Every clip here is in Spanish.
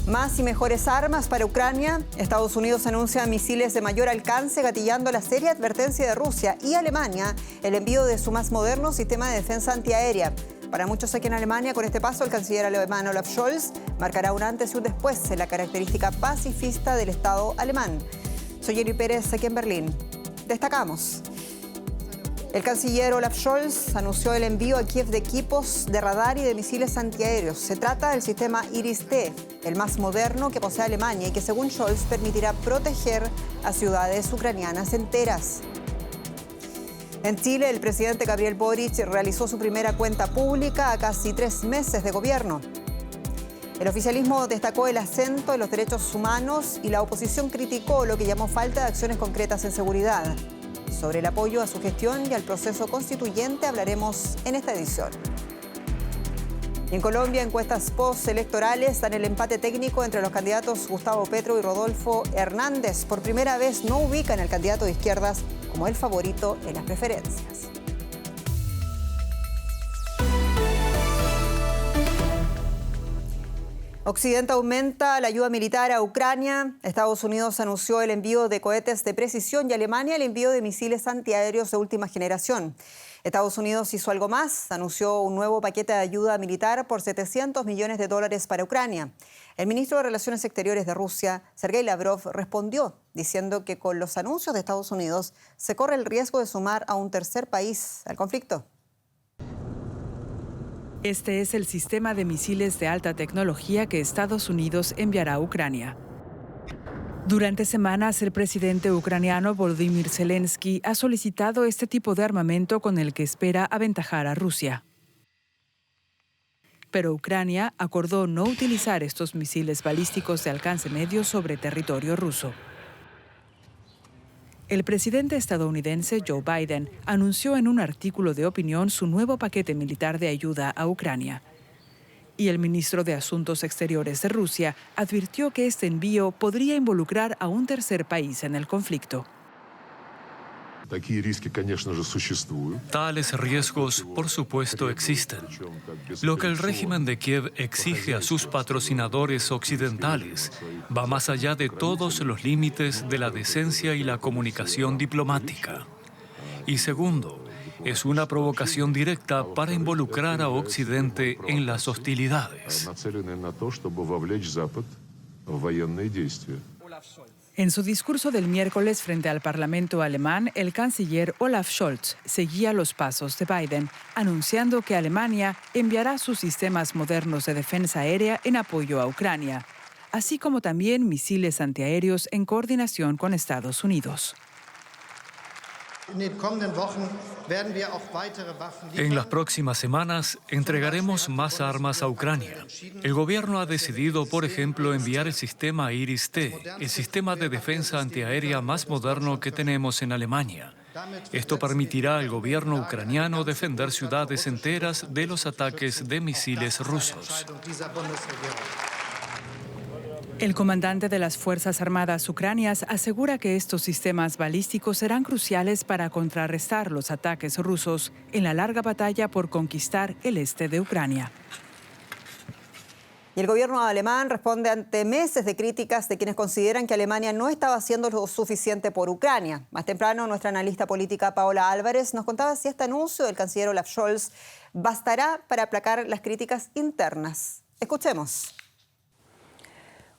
Más y mejores armas para Ucrania. Estados Unidos anuncia misiles de mayor alcance, gatillando la seria advertencia de Rusia, y Alemania el envío de su más moderno sistema de defensa antiaérea. Para muchos aquí en Alemania, con este paso, el canciller alemán Olaf Scholz marcará un antes y un después en la característica pacifista del Estado alemán. Soy Jenny Pérez, aquí en Berlín. Destacamos. El canciller Olaf Scholz anunció el envío a Kiev de equipos de radar y de misiles antiaéreos. Se trata del sistema Iris-T, el más moderno que posee Alemania y que, según Scholz, permitirá proteger a ciudades ucranianas enteras. En Chile, el presidente Gabriel Boric realizó su primera cuenta pública a casi 3 meses de gobierno. El oficialismo destacó el acento en los derechos humanos y la oposición criticó lo que llamó falta de acciones concretas en seguridad. Sobre el apoyo a su gestión y al proceso constituyente hablaremos en esta edición. Y en Colombia, encuestas postelectorales dan el empate técnico entre los candidatos Gustavo Petro y Rodolfo Hernández. Por primera vez no ubican al candidato de izquierdas como el favorito en las preferencias. Occidente aumenta la ayuda militar a Ucrania. Estados Unidos anunció el envío de cohetes de precisión y Alemania el envío de misiles antiaéreos de última generación. Estados Unidos hizo algo más, anunció un nuevo paquete de ayuda militar por $700 millones para Ucrania. El ministro de Relaciones Exteriores de Rusia, Sergei Lavrov, respondió diciendo que con los anuncios de Estados Unidos se corre el riesgo de sumar a un tercer país al conflicto. Este es el sistema de misiles de alta tecnología que Estados Unidos enviará a Ucrania. Durante semanas, el presidente ucraniano Volodymyr Zelensky ha solicitado este tipo de armamento con el que espera aventajar a Rusia. Pero Ucrania acordó no utilizar estos misiles balísticos de alcance medio sobre territorio ruso. El presidente estadounidense Joe Biden anunció en un artículo de opinión su nuevo paquete militar de ayuda a Ucrania. Y el ministro de Asuntos Exteriores de Rusia advirtió que este envío podría involucrar a un tercer país en el conflicto. Tales riesgos, por supuesto, existen. Lo que el régimen de Kiev exige a sus patrocinadores occidentales va más allá de todos los límites de la decencia y la comunicación diplomática. Y segundo, es una provocación directa para involucrar a Occidente en las hostilidades. En su discurso del miércoles frente al Parlamento alemán, el canciller Olaf Scholz seguía los pasos de Biden, anunciando que Alemania enviará sus sistemas modernos de defensa aérea en apoyo a Ucrania, así como también misiles antiaéreos en coordinación con Estados Unidos. En las próximas semanas entregaremos más armas a Ucrania. El gobierno ha decidido, por ejemplo, enviar el sistema Iris-T, el sistema de defensa antiaérea más moderno que tenemos en Alemania. Esto permitirá al gobierno ucraniano defender ciudades enteras de los ataques de misiles rusos. El comandante de las Fuerzas Armadas ucranianas asegura que estos sistemas balísticos serán cruciales para contrarrestar los ataques rusos en la larga batalla por conquistar el este de Ucrania. Y el gobierno alemán responde ante meses de críticas de quienes consideran que Alemania no estaba haciendo lo suficiente por Ucrania. Más temprano, nuestra analista política Paola Álvarez nos contaba si este anuncio del canciller Olaf Scholz bastará para aplacar las críticas internas. Escuchemos.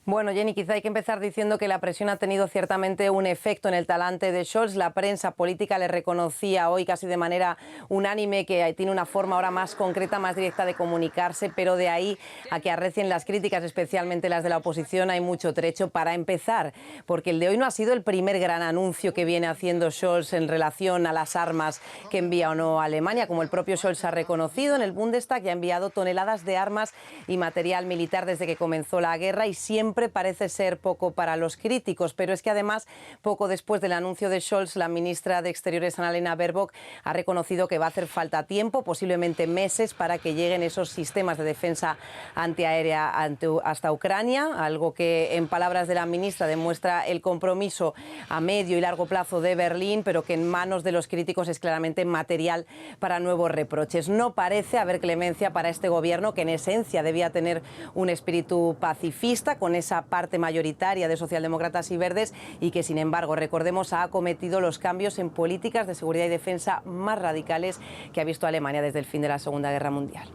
Bueno, Jenny, quizá hay que empezar diciendo que la presión ha tenido ciertamente un efecto en el talante de Scholz. La prensa política le reconocía hoy casi de manera unánime que tiene una forma ahora más concreta, más directa de comunicarse, pero de ahí a que arrecien las críticas, especialmente las de la oposición, hay mucho trecho. Para empezar, porque el de hoy no ha sido el primer gran anuncio que viene haciendo Scholz en relación a las armas que envía o no a Alemania. Como el propio Scholz ha reconocido, en el Bundestag ya ha enviado toneladas de armas y material militar desde que comenzó la guerra y siempre siempre parece ser poco para los críticos, pero es que además, poco después del anuncio de Scholz, la ministra de Exteriores, Annalena Baerbock, ha reconocido que va a hacer falta tiempo, posiblemente meses, para que lleguen esos sistemas de defensa antiaérea hasta Ucrania, algo que, en palabras de la ministra, demuestra el compromiso a medio y largo plazo de Berlín, pero que en manos de los críticos es claramente material para nuevos reproches. No parece haber clemencia para este gobierno, que en esencia debía tener un espíritu pacifista con esa parte mayoritaria de socialdemócratas y verdes, y que, sin embargo, recordemos, ha acometido los cambios en políticas de seguridad y defensa más radicales que ha visto Alemania desde el fin de la Segunda Guerra Mundial.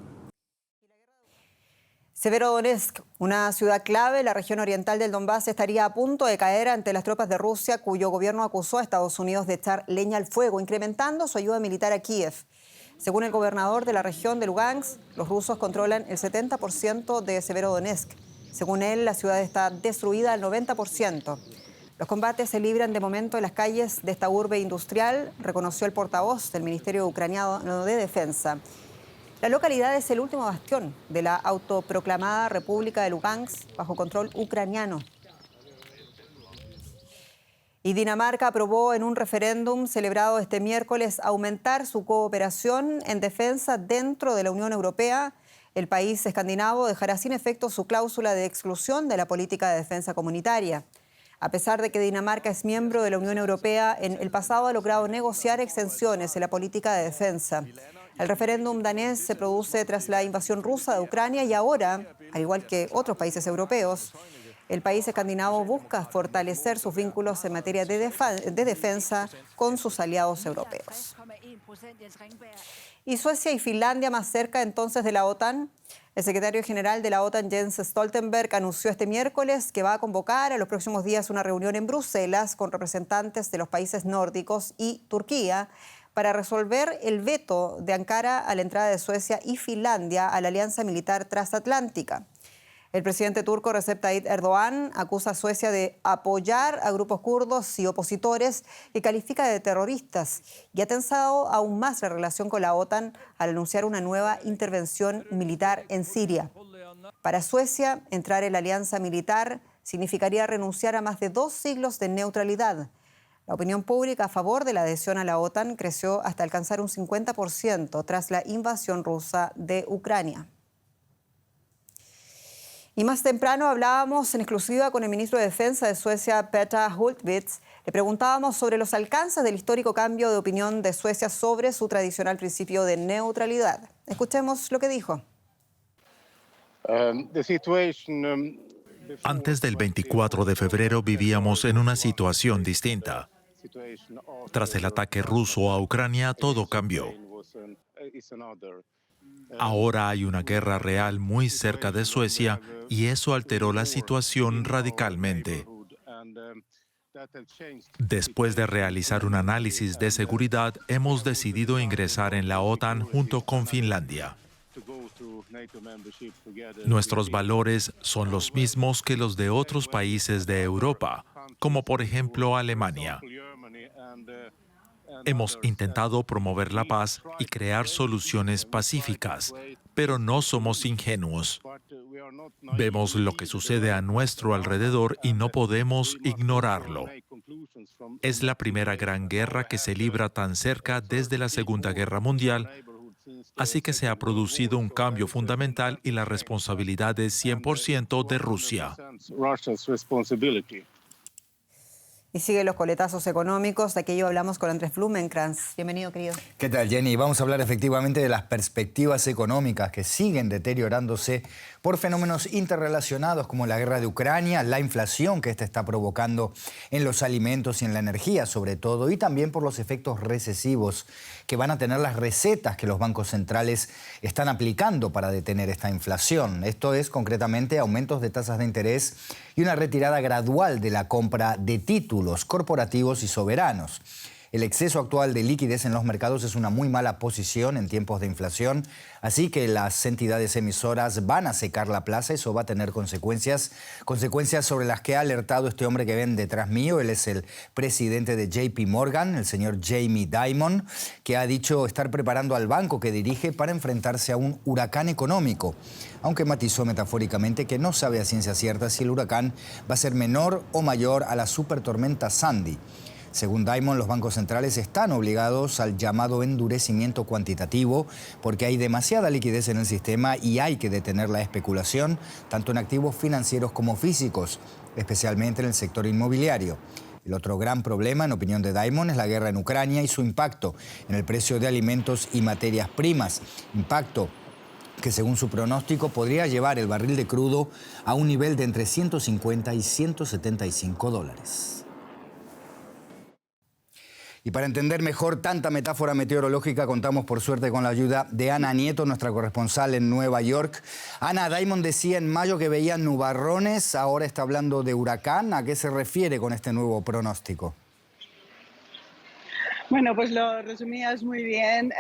Severodonetsk, una ciudad clave en la región oriental del Donbass, estaría a punto de caer ante las tropas de Rusia, cuyo gobierno acusó a Estados Unidos de echar leña al fuego, incrementando su ayuda militar a Kiev. Según el gobernador de la región de Lugansk, los rusos controlan el 70% de Severodonetsk. Según él, la ciudad está destruida al 90%. Los combates se libran de momento en las calles de esta urbe industrial, reconoció el portavoz del Ministerio Ucraniano de Defensa. La localidad es el último bastión de la autoproclamada República de Lugansk bajo control ucraniano. Y Dinamarca aprobó en un referéndum celebrado este miércoles aumentar su cooperación en defensa dentro de la Unión Europea. El país escandinavo dejará sin efecto su cláusula de exclusión de la política de defensa comunitaria. A pesar de que Dinamarca es miembro de la Unión Europea, en el pasado ha logrado negociar exenciones en la política de defensa. El referéndum danés se produce tras la invasión rusa de Ucrania y ahora, al igual que otros países europeos, el país escandinavo busca fortalecer sus vínculos en materia de defensa con sus aliados europeos. ¿Y Suecia y Finlandia más cerca entonces de la OTAN? El secretario general de la OTAN, Jens Stoltenberg, anunció este miércoles que va a convocar a los próximos días una reunión en Bruselas con representantes de los países nórdicos y Turquía para resolver el veto de Ankara a la entrada de Suecia y Finlandia a la alianza militar transatlántica. El presidente turco Recep Tayyip Erdogan acusa a Suecia de apoyar a grupos kurdos y opositores que califica de terroristas y ha tensado aún más la relación con la OTAN al anunciar una nueva intervención militar en Siria. Para Suecia, entrar en la alianza militar significaría renunciar a más de 2 siglos de neutralidad. La opinión pública a favor de la adhesión a la OTAN creció hasta alcanzar un 50% tras la invasión rusa de Ucrania. Y más temprano hablábamos en exclusiva con el ministro de Defensa de Suecia, Peter Hultqvist. Le preguntábamos sobre los alcances del histórico cambio de opinión de Suecia sobre su tradicional principio de neutralidad. Escuchemos lo que dijo. Antes del 24 de febrero vivíamos en una situación distinta. Tras el ataque ruso a Ucrania, todo cambió. Ahora hay una guerra real muy cerca de Suecia y eso alteró la situación radicalmente. Después de realizar un análisis de seguridad, hemos decidido ingresar en la OTAN junto con Finlandia. Nuestros valores son los mismos que los de otros países de Europa, como por ejemplo Alemania. Hemos intentado promover la paz y crear soluciones pacíficas, pero no somos ingenuos. Vemos lo que sucede a nuestro alrededor y no podemos ignorarlo. Es la primera gran guerra que se libra tan cerca desde la Segunda Guerra Mundial, así que se ha producido un cambio fundamental y la responsabilidad es 100% de Rusia. Y siguen los coletazos económicos. De aquello hablamos con Andrés Blumenkrantz. Bienvenido, querido. ¿Qué tal, Jenny? Vamos a hablar efectivamente de las perspectivas económicas que siguen deteriorándose por fenómenos interrelacionados como la guerra de Ucrania, la inflación que está provocando en los alimentos y en la energía sobre todo, y también por los efectos recesivos que van a tener las recetas que los bancos centrales están aplicando para detener esta inflación. Esto es concretamente aumentos de tasas de interés y una retirada gradual de la compra de títulos corporativos y soberanos. El exceso actual de liquidez en los mercados es una muy mala posición en tiempos de inflación, así que las entidades emisoras van a secar la plaza. Eso va a tener consecuencias sobre las que ha alertado este hombre que ven detrás mío. Él es el presidente de JP Morgan, el señor Jamie Dimon, que ha dicho estar preparando al banco que dirige para enfrentarse a un huracán económico, aunque matizó metafóricamente que no sabe a ciencia cierta si el huracán va a ser menor o mayor a la supertormenta Sandy. Según Dimon, los bancos centrales están obligados al llamado endurecimiento cuantitativo porque hay demasiada liquidez en el sistema y hay que detener la especulación, tanto en activos financieros como físicos, especialmente en el sector inmobiliario. El otro gran problema, en opinión de Dimon, es la guerra en Ucrania y su impacto en el precio de alimentos y materias primas. Impacto que, según su pronóstico, podría llevar el barril de crudo a un nivel de entre 150 y 175 dólares. Y para entender mejor tanta metáfora meteorológica, contamos por suerte con la ayuda de Ana Nieto, nuestra corresponsal en Nueva York. Ana, Dimon decía en mayo que veía nubarrones, ahora está hablando de huracán. ¿A qué se refiere con este nuevo pronóstico? Bueno, pues lo resumías muy bien.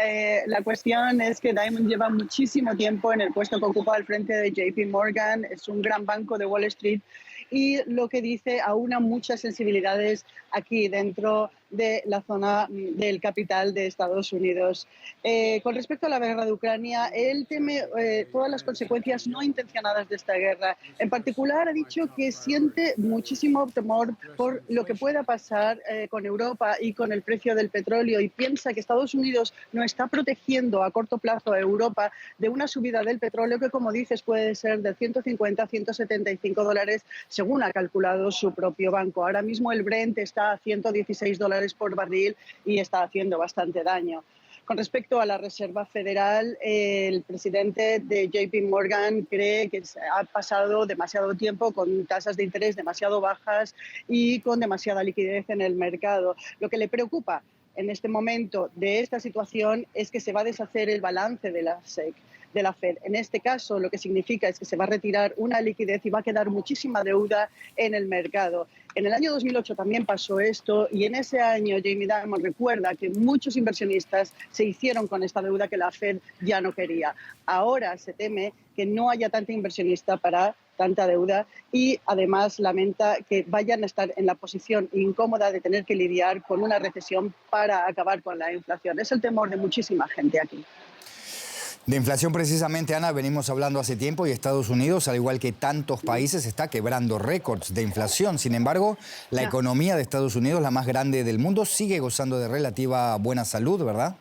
La cuestión es que Dimon lleva muchísimo tiempo en el puesto que ocupa al frente de JP Morgan. Es un gran banco de Wall Street y lo que dice aúna muchas sensibilidades aquí dentro de la zona del capital de Estados Unidos. Con respecto a la guerra de Ucrania, él teme todas las consecuencias no intencionadas de esta guerra. En particular, ha dicho que siente muchísimo temor por lo que pueda pasar con Europa y con el precio del petróleo, y piensa que Estados Unidos no está protegiendo a corto plazo a Europa de una subida del petróleo que, como dices, puede ser de 150 a 175 dólares, según ha calculado su propio banco. Ahora mismo el Brent está a 116 dólares por barril y está haciendo bastante daño. Con respecto a la Reserva Federal, el presidente de JP Morgan cree que ha pasado demasiado tiempo con tasas de interés demasiado bajas y con demasiada liquidez en el mercado. Lo que le preocupa en este momento de esta situación es que se va a deshacer el balance de la SEC, de la Fed. En este caso, lo que significa es que se va a retirar una liquidez y va a quedar muchísima deuda en el mercado. En el año 2008 también pasó esto, y en ese año Jamie Dimon recuerda que muchos inversionistas se hicieron con esta deuda que la Fed ya no quería. Ahora se teme que no haya tanta inversionista para tanta deuda, y además lamenta que vayan a estar en la posición incómoda de tener que lidiar con una recesión para acabar con la inflación. Es el temor de muchísima gente aquí. De inflación precisamente, Ana, venimos hablando hace tiempo, y Estados Unidos, al igual que tantos países, está quebrando récords de inflación. Sin embargo, la economía de Estados Unidos, la más grande del mundo, sigue gozando de relativa buena salud, ¿verdad?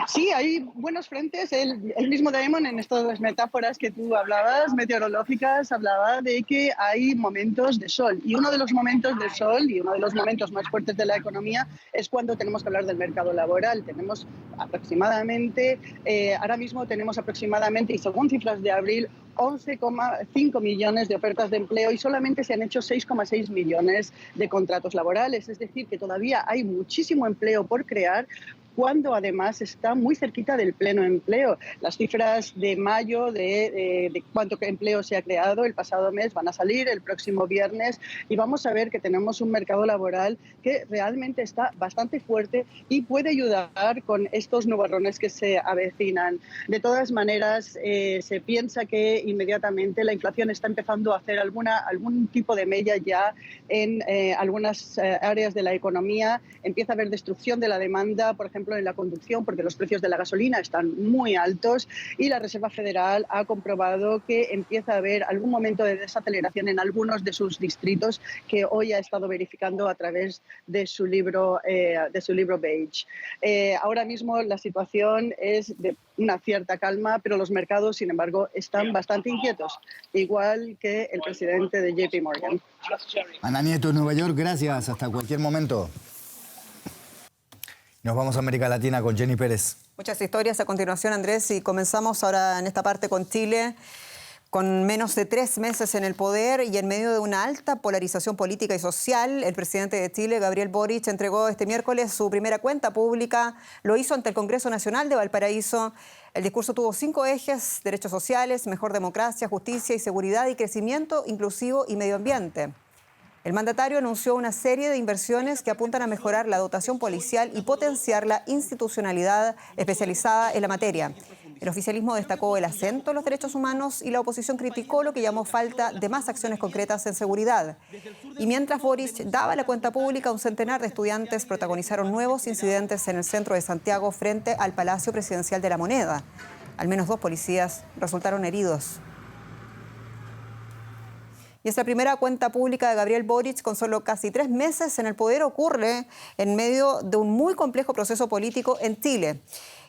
Sí, hay buenos frentes. El mismo Dimon, en estas metáforas que tú hablabas, meteorológicas, hablaba de que hay momentos de sol. Y uno de los momentos de sol y uno de los momentos más fuertes de la economía es cuando tenemos que hablar del mercado laboral. Tenemos aproximadamente, ahora mismo tenemos aproximadamente, y según cifras de abril, 11,5 millones de ofertas de empleo y solamente se han hecho 6,6 millones de contratos laborales. Es decir, que todavía hay muchísimo empleo por crear, cuando además está muy cerquita del pleno empleo. Las cifras de mayo de cuánto empleo se ha creado el pasado mes van a salir el próximo viernes, y vamos a ver que tenemos un mercado laboral que realmente está bastante fuerte y puede ayudar con estos nubarrones que se avecinan. De todas maneras, se piensa que inmediatamente la inflación está empezando a hacer algún tipo de mella ya en algunas áreas de la economía. Empieza a haber destrucción de la demanda, por ejemplo, en la conducción, porque los precios de la gasolina están muy altos, y la Reserva Federal ha comprobado que empieza a haber algún momento de desaceleración en algunos de sus distritos, que hoy ha estado verificando a través de su libro Beige. Ahora mismo la situación es de una cierta calma, pero los mercados, sin embargo, están bastante inquietos, igual que el presidente de JP Morgan. Ana Nieto, Nueva York, gracias. Hasta cualquier momento. Nos vamos a América Latina con Jenny Pérez. Muchas historias a continuación, Andrés, y comenzamos ahora en esta parte con Chile. Con menos de 3 meses en el poder y en medio de una alta polarización política y social, el presidente de Chile, Gabriel Boric, entregó este miércoles su primera cuenta pública. Lo hizo ante el Congreso Nacional de Valparaíso. El discurso tuvo 5 ejes: derechos sociales, mejor democracia, justicia y seguridad, y crecimiento inclusivo y medio ambiente. El mandatario anunció una serie de inversiones que apuntan a mejorar la dotación policial y potenciar la institucionalidad especializada en la materia. El oficialismo destacó el acento en los derechos humanos y la oposición criticó lo que llamó falta de más acciones concretas en seguridad. Y mientras Boric daba la cuenta pública, un centenar de estudiantes protagonizaron nuevos incidentes en el centro de Santiago frente al Palacio Presidencial de la Moneda. Al menos 2 policías resultaron heridos. Y esta primera cuenta pública de Gabriel Boric, con solo casi 3 meses en el poder, ocurre en medio de un muy complejo proceso político en Chile.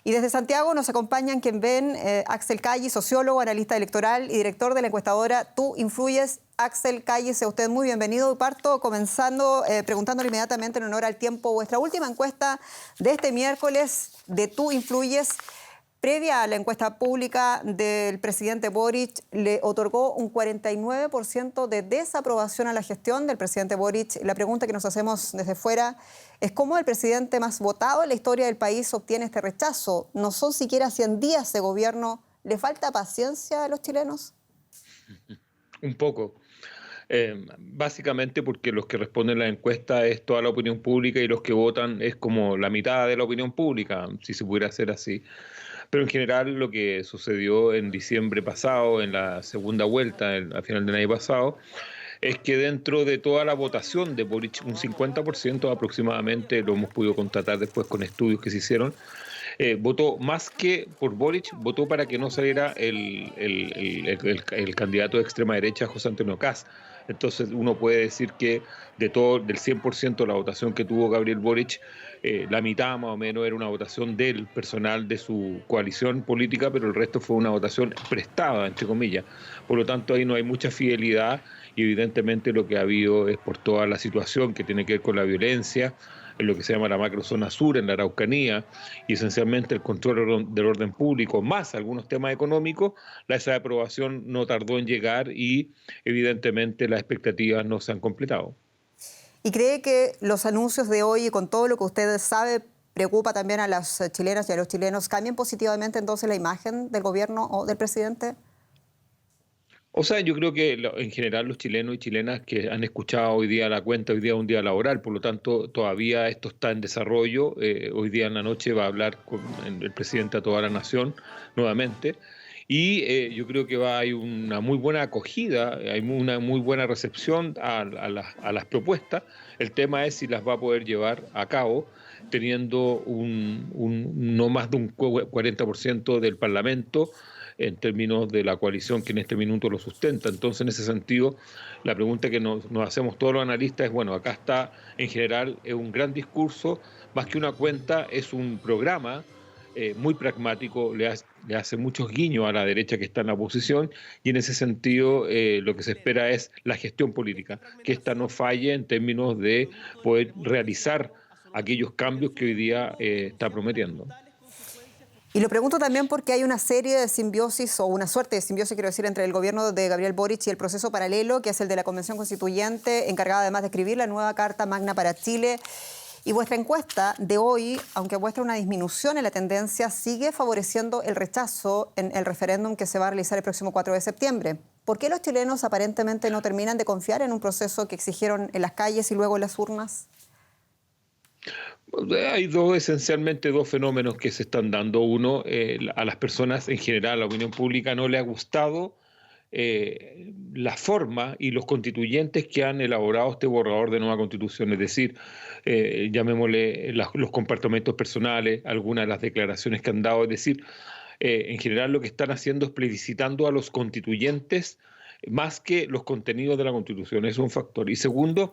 Y desde Santiago nos acompañan quien ven, Axel Callis, sociólogo, analista electoral y director de la encuestadora Tú Influyes. Axel Callis, sea usted muy bienvenido. Parto comenzando preguntándole inmediatamente en honor al tiempo vuestra última encuesta de este miércoles de Tú Influyes. Previa a la encuesta pública del presidente Boric, le otorgó un 49% de desaprobación a la gestión del presidente Boric. La pregunta que nos hacemos desde fuera es cómo el presidente más votado en la historia del país obtiene este rechazo. No son siquiera 100 días de gobierno. ¿Le falta paciencia a los chilenos? Un poco. Básicamente porque los que responden la encuesta es toda la opinión pública y los que votan es como la mitad de la opinión pública, si se pudiera hacer así. Pero en general lo que sucedió en diciembre pasado, en la segunda vuelta, al final del año pasado, es que dentro de toda la votación de Boric, un 50% aproximadamente, lo hemos podido constatar después con estudios que se hicieron, votó más que por Boric, votó para que no saliera el candidato de extrema derecha, José Antonio Kast. Entonces uno puede decir que del 100% de la votación que tuvo Gabriel Boric, la mitad más o menos era una votación del personal de su coalición política, pero el resto fue una votación prestada, entre comillas. Por lo tanto, ahí no hay mucha fidelidad y evidentemente lo que ha habido es por toda la situación que tiene que ver con la violencia, en lo que se llama la macrozona sur, en la Araucanía, y esencialmente el control del orden público, más algunos temas económicos, esa aprobación no tardó en llegar y evidentemente las expectativas no se han completado. ¿Y cree que los anuncios de hoy, con todo lo que usted sabe, preocupa también a las chilenas y a los chilenos, cambian positivamente entonces la imagen del gobierno o del presidente? O sea, yo creo que en general los chilenos y chilenas que han escuchado hoy día la cuenta, hoy día es un día laboral, por lo tanto todavía esto está en desarrollo. Hoy día en la noche va a hablar con el presidente a toda la nación nuevamente. Y yo creo que hay una muy buena acogida, hay una muy buena recepción a las propuestas. El tema es si las va a poder llevar a cabo teniendo no más de un 40% del Parlamento en términos de la coalición que en este minuto lo sustenta. Entonces, en ese sentido, la pregunta que nos hacemos todos los analistas es, bueno, acá está, en general, es un gran discurso, más que una cuenta, es un programa muy pragmático, le hace muchos guiños a la derecha que está en la oposición, y en ese sentido lo que se espera es la gestión política, que esta no falle en términos de poder realizar aquellos cambios que hoy día está prometiendo. Y lo pregunto también porque hay una serie de simbiosis, o una suerte de simbiosis, quiero decir, entre el gobierno de Gabriel Boric y el proceso paralelo, que es el de la Convención Constituyente, encargada además de escribir la nueva Carta Magna para Chile. Y vuestra encuesta de hoy, aunque muestra una disminución en la tendencia, sigue favoreciendo el rechazo en el referéndum que se va a realizar el próximo 4 de septiembre. ¿Por qué los chilenos aparentemente no terminan de confiar en un proceso que exigieron en las calles y luego en las urnas? Hay esencialmente dos fenómenos que se están dando. Uno, a las personas en general, a la opinión pública, no le ha gustado la forma y los constituyentes que han elaborado este borrador de nueva constitución, es decir, llamémosle los comportamientos personales, algunas de las declaraciones que han dado, es decir, en general lo que están haciendo es plebiscitando a los constituyentes más que los contenidos de la constitución, es un factor. Y segundo,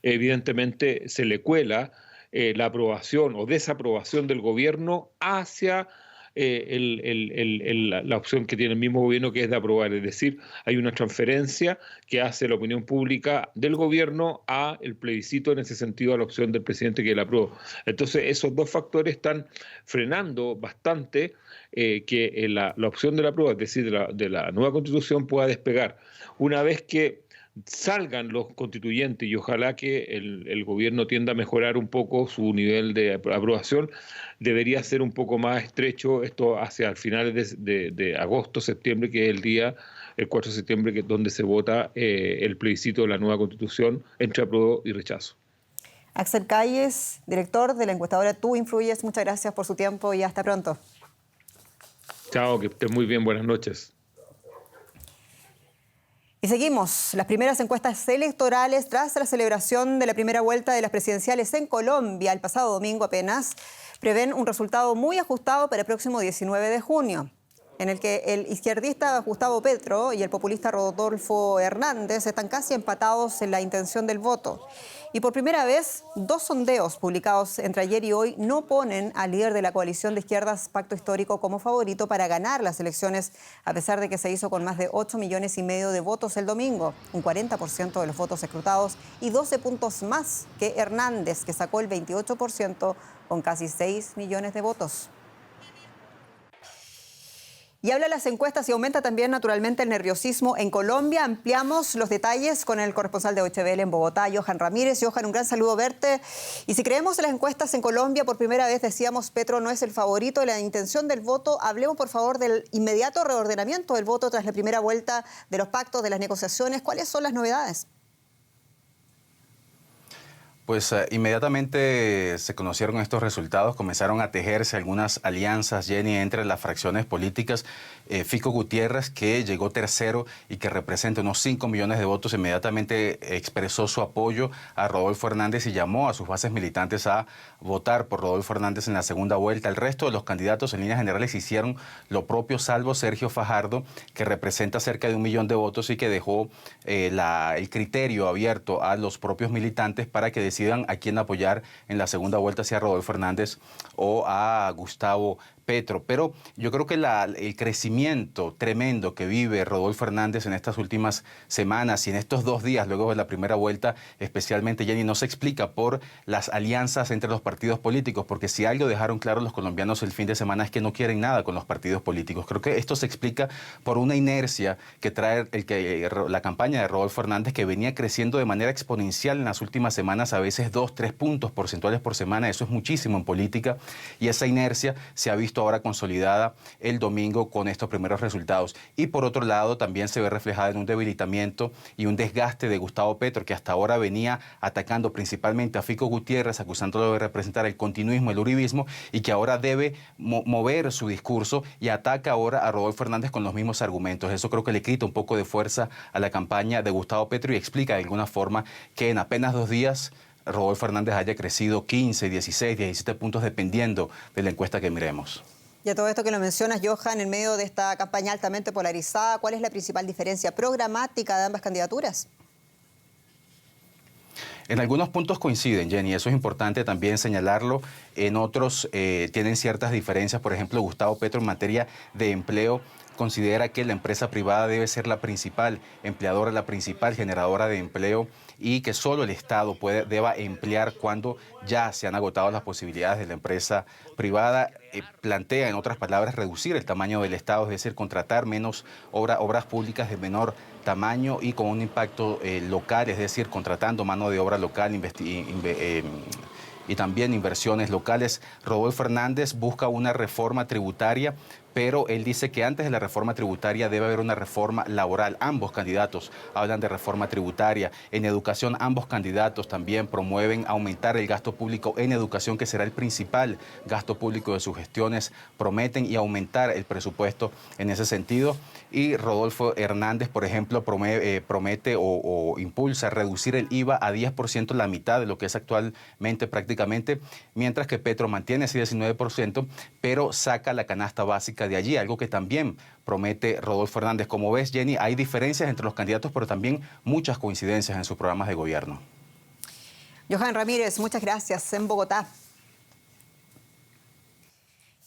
evidentemente se le cuela la aprobación o desaprobación del gobierno hacia la opción que tiene el mismo gobierno, que es de aprobar. Es decir, hay una transferencia que hace la opinión pública del gobierno a el plebiscito, en ese sentido a la opción del presidente que la aprueba. Entonces esos dos factores están frenando bastante que la opción de la aprueba, es decir, de la nueva constitución, pueda despegar. Una vez que salgan los constituyentes y ojalá que el gobierno tienda a mejorar un poco su nivel de aprobación, debería ser un poco más estrecho esto hacia finales de agosto, septiembre, que es el día el 4 de septiembre, que es donde se vota el plebiscito de la nueva Constitución entre apruebo y rechazo. Axel Calles, director de la encuestadora Tú Influyes, muchas gracias por su tiempo y hasta pronto. Chao, que estén muy bien, buenas noches. Y seguimos. Las primeras encuestas electorales tras la celebración de la primera vuelta de las presidenciales en Colombia el pasado domingo apenas prevén un resultado muy ajustado para el próximo 19 de junio, en el que el izquierdista Gustavo Petro y el populista Rodolfo Hernández están casi empatados en la intención del voto. Y por primera vez, 2 sondeos publicados entre ayer y hoy no ponen al líder de la coalición de izquierdas Pacto Histórico como favorito para ganar las elecciones, a pesar de que se hizo con más de 8,5 millones de votos el domingo, un 40% de los votos escrutados y 12 puntos más que Hernández, que sacó el 28% con casi 6 millones de votos. Y habla las encuestas y aumenta también naturalmente el nerviosismo en Colombia. Ampliamos los detalles con el corresponsal de Deutsche Welle en Bogotá, Johan Ramírez. Johan, un gran saludo verte. Y si creemos en las encuestas en Colombia, por primera vez decíamos Petro no es el favorito de la intención del voto. Hablemos por favor del inmediato reordenamiento del voto tras la primera vuelta de los pactos, de las negociaciones. ¿Cuáles son las novedades? Pues inmediatamente se conocieron estos resultados, comenzaron a tejerse algunas alianzas, Jenny, entre las fracciones políticas. Fico Gutiérrez, que llegó tercero y que representa unos 5 millones de votos, inmediatamente expresó su apoyo a Rodolfo Hernández y llamó a sus bases militantes a votar por Rodolfo Hernández en la segunda vuelta. El resto de los candidatos en líneas generales hicieron lo propio, salvo Sergio Fajardo, que representa cerca de 1 millón de votos y que dejó el criterio abierto a los propios militantes para que decidan a quién apoyar en la segunda vuelta, si a Rodolfo Hernández o a Gustavo Petro. Pero yo creo que el crecimiento tremendo que vive Rodolfo Hernández en estas últimas semanas y en estos 2 días luego de la primera vuelta, especialmente, Jenny, no se explica por las alianzas entre los partidos políticos, porque si algo dejaron claro los colombianos el fin de semana es que no quieren nada con los partidos políticos. Creo que esto se explica por una inercia que trae la campaña de Rodolfo Hernández, que venía creciendo de manera exponencial en las últimas semanas, a veces 2-3 puntos porcentuales por semana. Eso es muchísimo en política y esa inercia se ha visto ahora consolidada el domingo con estos primeros resultados. Y por otro lado también se ve reflejada en un debilitamiento y un desgaste de Gustavo Petro, que hasta ahora venía atacando principalmente a Fico Gutiérrez, acusándolo de representar el continuismo, el uribismo, y que ahora debe mover su discurso y ataca ahora a Rodolfo Hernández con los mismos argumentos. Eso creo que le quita un poco de fuerza a la campaña de Gustavo Petro y explica de alguna forma que en apenas 2 días Rodolfo Hernández haya crecido 15, 16, 17 puntos dependiendo de la encuesta que miremos. Y a todo esto que lo mencionas, Johan, en medio de esta campaña altamente polarizada, ¿cuál es la principal diferencia programática de ambas candidaturas? En algunos puntos coinciden, Jenny, eso es importante también señalarlo. En otros tienen ciertas diferencias. Por ejemplo, Gustavo Petro en materia de empleo considera que la empresa privada debe ser la principal empleadora, la principal generadora de empleo, y que solo el Estado deba emplear cuando ya se han agotado las posibilidades de la empresa privada. Plantea, en otras palabras, reducir el tamaño del Estado, es decir, contratar menos obras públicas de menor tamaño y con un impacto local, es decir, contratando mano de obra local, y también inversiones locales. Rodolfo Hernández busca una reforma tributaria, pero él dice que antes de la reforma tributaria debe haber una reforma laboral. Ambos candidatos hablan de reforma tributaria. En educación, ambos candidatos también promueven aumentar el gasto público en educación, que será el principal gasto público de sus gestiones. Prometen y aumentar el presupuesto en ese sentido. Y Rodolfo Hernández, por ejemplo, promete o impulsa reducir el IVA a 10%, la mitad de lo que es actualmente prácticamente, mientras que Petro mantiene ese 19%, pero saca la canasta básica de allí, algo que también promete Rodolfo Hernández. Como ves, Jenny, hay diferencias entre los candidatos, pero también muchas coincidencias en sus programas de gobierno. Johan Ramírez, muchas gracias, en Bogotá.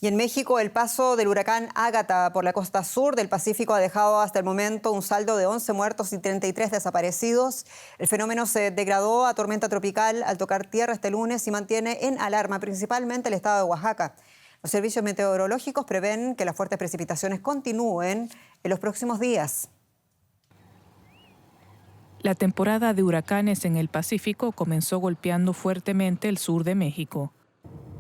Y en México, el paso del huracán Ágata por la costa sur del Pacífico ha dejado hasta el momento un saldo de 11 muertos y 33 desaparecidos. El fenómeno se degradó a tormenta tropical al tocar tierra este lunes y mantiene en alarma principalmente el estado de Oaxaca. Los servicios meteorológicos prevén que las fuertes precipitaciones continúen en los próximos días. La temporada de huracanes en el Pacífico comenzó golpeando fuertemente el sur de México.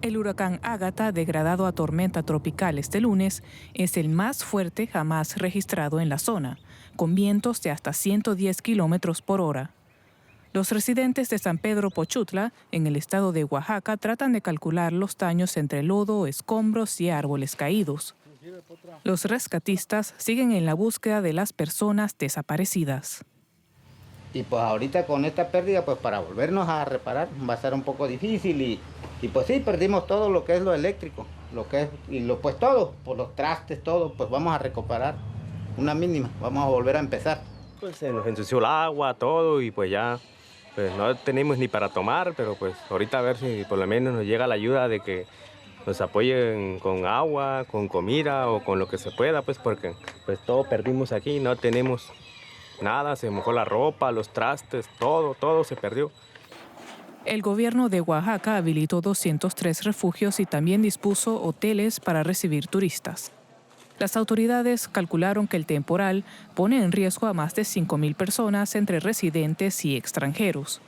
El huracán Ágata, degradado a tormenta tropical este lunes, es el más fuerte jamás registrado en la zona, con vientos de hasta 110 kilómetros por hora. Los residentes de San Pedro Pochutla, en el estado de Oaxaca, tratan de calcular los daños entre lodo, escombros y árboles caídos. Los rescatistas siguen en la búsqueda de las personas desaparecidas. Y pues ahorita con esta pérdida, pues para volvernos a reparar va a ser un poco difícil y pues sí, perdimos todo lo que es lo eléctrico, pues todo, por los trastes, todo, pues vamos a recuperar una mínima, vamos a volver a empezar. Pues se nos ensució el agua, todo, y pues ya pues no tenemos ni para tomar, pero pues ahorita a ver si por lo menos nos llega la ayuda de que nos apoyen con agua, con comida o con lo que se pueda, pues porque pues todo perdimos aquí, no tenemos nada, se mojó la ropa, los trastes, todo se perdió. El gobierno de Oaxaca habilitó 203 refugios y también dispuso hoteles para recibir turistas. Las autoridades calcularon que el temporal pone en riesgo a más de 5.000 personas entre residentes y extranjeros.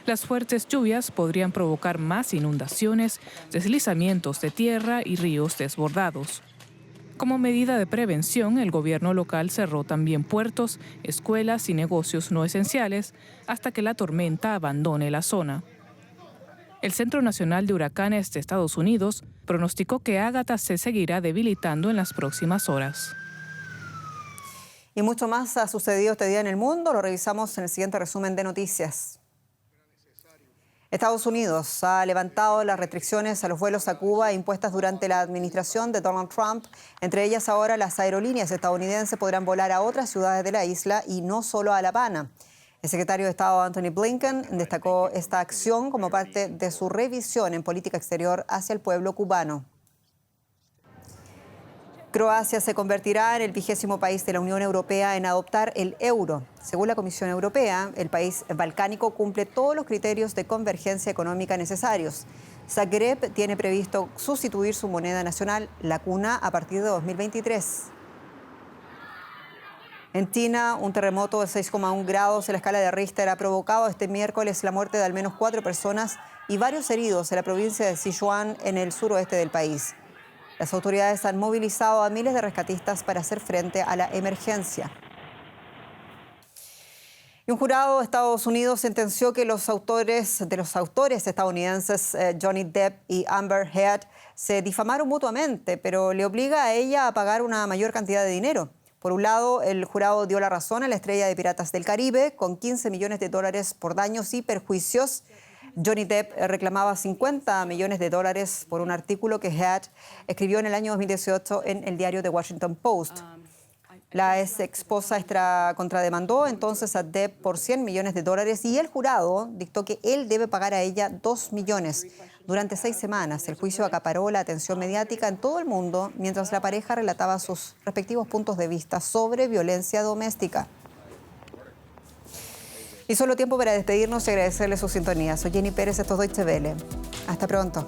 Las fuertes lluvias podrían provocar más inundaciones, deslizamientos de tierra y ríos desbordados. Como medida de prevención, el gobierno local cerró también puertos, escuelas y negocios no esenciales hasta que la tormenta abandone la zona. El Centro Nacional de Huracanes de Estados Unidos pronosticó que Ágata se seguirá debilitando en las próximas horas. Y mucho más ha sucedido este día en el mundo. Lo revisamos en el siguiente resumen de noticias. Estados Unidos ha levantado las restricciones a los vuelos a Cuba impuestas durante la administración de Donald Trump. Entre ellas ahora las aerolíneas estadounidenses podrán volar a otras ciudades de la isla y no solo a La Habana. El secretario de Estado Antony Blinken destacó esta acción como parte de su revisión en política exterior hacia el pueblo cubano. Croacia se convertirá en el 20º país de la Unión Europea en adoptar el euro. Según la Comisión Europea, el país balcánico cumple todos los criterios de convergencia económica necesarios. Zagreb tiene previsto sustituir su moneda nacional, la kuna, a partir de 2023. En China, un terremoto de 6,1 grados en la escala de Richter ha provocado este miércoles la muerte de al menos 4 personas y varios heridos en la provincia de Sichuan, en el suroeste del país. Las autoridades han movilizado a miles de rescatistas para hacer frente a la emergencia. Y un jurado de Estados Unidos sentenció que los autores estadounidenses Johnny Depp y Amber Heard se difamaron mutuamente, pero le obliga a ella a pagar una mayor cantidad de dinero. Por un lado, el jurado dio la razón a la estrella de Piratas del Caribe con $15 millones por daños y perjuicios. Johnny Depp reclamaba $50 millones por un artículo que Heard escribió en el año 2018 en el diario The Washington Post. La ex esposa contrademandó entonces a Depp por $100 millones y el jurado dictó que él debe pagar a ella $2 millones. Durante 6 semanas, el juicio acaparó la atención mediática en todo el mundo mientras la pareja relataba sus respectivos puntos de vista sobre violencia doméstica. Y solo tiempo para despedirnos y agradecerle su sintonía. Soy Jenny Pérez, esto es Deutsche Welle. Hasta pronto.